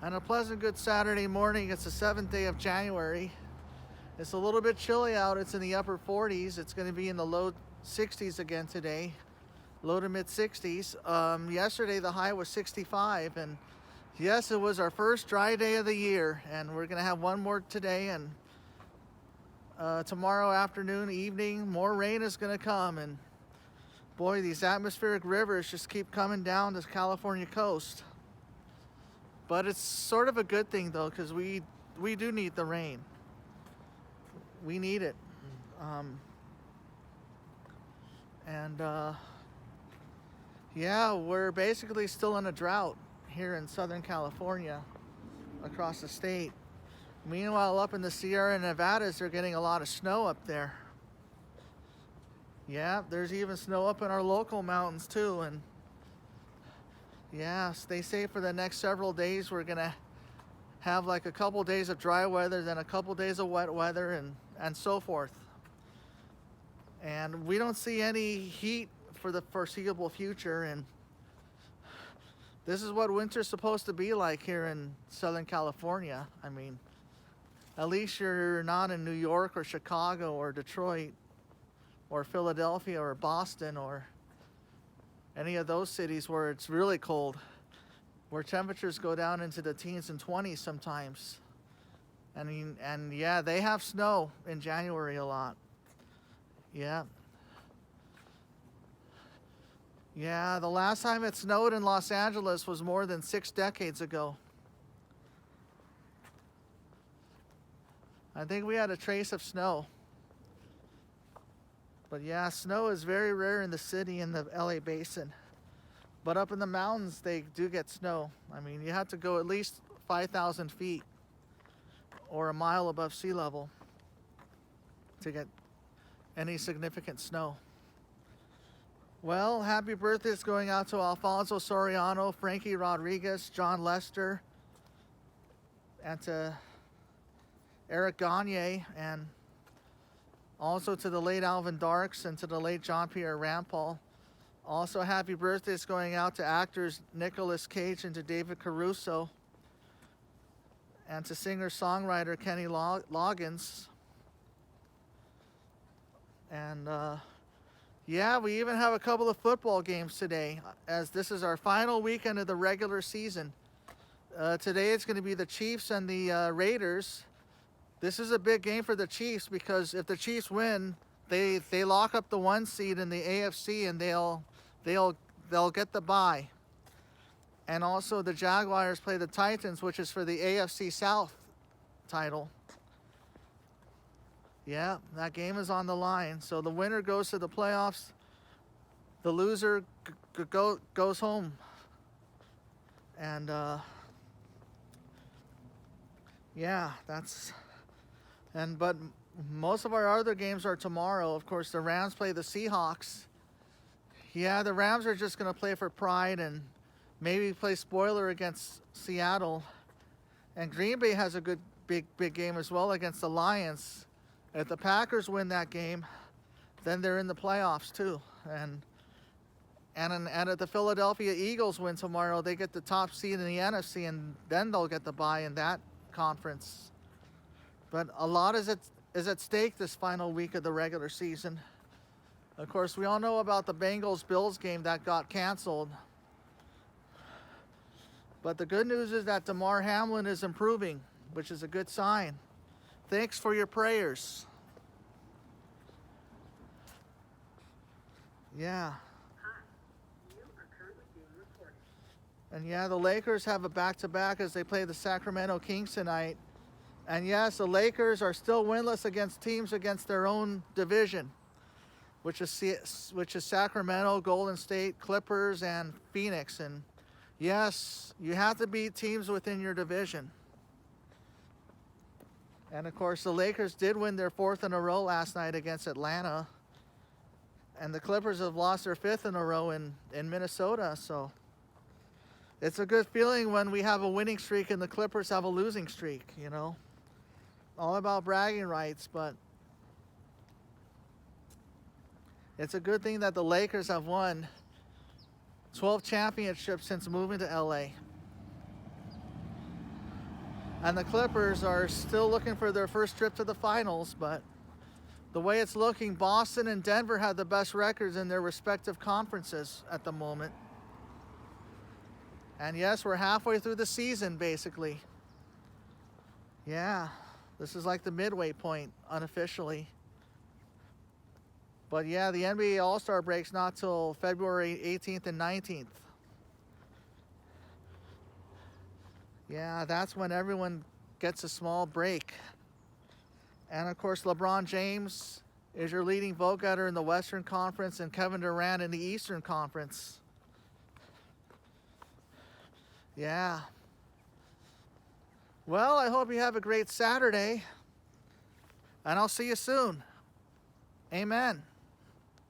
On a pleasant, good Saturday morning. It's the 7th day of January. It's a little bit chilly out. It's in the upper 40s. It's going to be in the low 60s again today, low to mid 60s. Yesterday the high was 65, and yes, it was our first dry day of the year, and we're going to have one more today, and tomorrow afternoon, evening, more rain is going to come, and boy, these atmospheric rivers just keep coming down the California coast. But it's sort of a good thing though, because we do need the rain. We need it. Yeah, we're basically still in a drought here in Southern California, across the state. Meanwhile, up in the Sierra Nevadas, they're getting a lot of snow up there. Yeah, there's even snow up in our local mountains too. And yes, they say for the next several days we're gonna have like a couple days of dry weather, then a couple days of wet weather, and so forth. And we don't see any heat for the foreseeable future, and this is what winter's supposed to be like here in Southern California. I mean, at least you're not in New York or Chicago or Detroit or Philadelphia or Boston or any of those cities where it's really cold, where temperatures go down into the teens and 20s sometimes. I mean, and yeah, they have snow in January a lot. Yeah. Yeah, the last time it snowed in Los Angeles was more than 6 decades ago. I think we had a trace of snow. But yeah, snow is very rare in the city, in the LA basin. But up in the mountains, they do get snow. I mean, you have to go at least 5,000 feet or a mile above sea level to get any significant snow. Well, happy birthdays going out to Alfonso, Soriano, Frankie Rodriguez, John Lester, and to Eric Gagne, and also to the late Alvin Darks and to the late John Pierre Rampal. Also, happy birthdays going out to actors Nicolas Cage and to David Caruso, and to singer-songwriter Kenny Loggins. And yeah, we even have a couple of football games today, as this is our final weekend of the regular season. Today it's going to be the Chiefs and the Raiders. This is a big game for the Chiefs, because if the Chiefs win, they lock up the 1 seed in the AFC, and they'll get the bye. And also the Jaguars play the Titans, which is for the AFC South title. Yeah, that game is on the line. So the winner goes to the playoffs. The loser goes home. And yeah, but most of our other games are tomorrow. Of course, the Rams play the Seahawks. Yeah, the Rams are just going to play for pride and maybe play spoiler against Seattle. And Green Bay has a good big game as well against the Lions. If the Packers win that game, then they're in the playoffs too. And if the Philadelphia Eagles win tomorrow, they get the top seed in the NFC, and then they'll get the bye in that conference. But a lot is at stake this final week of the regular season. Of course, we all know about the Bengals-Bills game that got canceled. But the good news is that Damar Hamlin is improving, which is a good sign. Thanks for your prayers. Yeah. Hi, you are currently being recorded. And yeah, the Lakers have a back-to-back as they play the Sacramento Kings tonight. And yes, the Lakers are still winless against teams against their own division, which is Sacramento, Golden State, Clippers, and Phoenix. And yes, you have to beat teams within your division. And of course, the Lakers did win their 4th in a row last night against Atlanta. And the Clippers have lost their 5th in a row in Minnesota. So it's a good feeling when we have a winning streak and the Clippers have a losing streak, you know. All about bragging rights, but it's a good thing that the Lakers have won 12 championships since moving to LA. And the Clippers are still looking for their first trip to the finals, but the way it's looking, Boston and Denver have the best records in their respective conferences at the moment. And yes, we're halfway through the season, basically. Yeah, this is like the midway point, unofficially. But yeah, the NBA All-Star break's not till February 18th and 19th. Yeah, that's when everyone gets a small break. And of course, LeBron James is your leading vote getter in the Western Conference and Kevin Durant in the Eastern Conference. Yeah. Well, I hope you have a great Saturday. And I'll see you soon. Amen.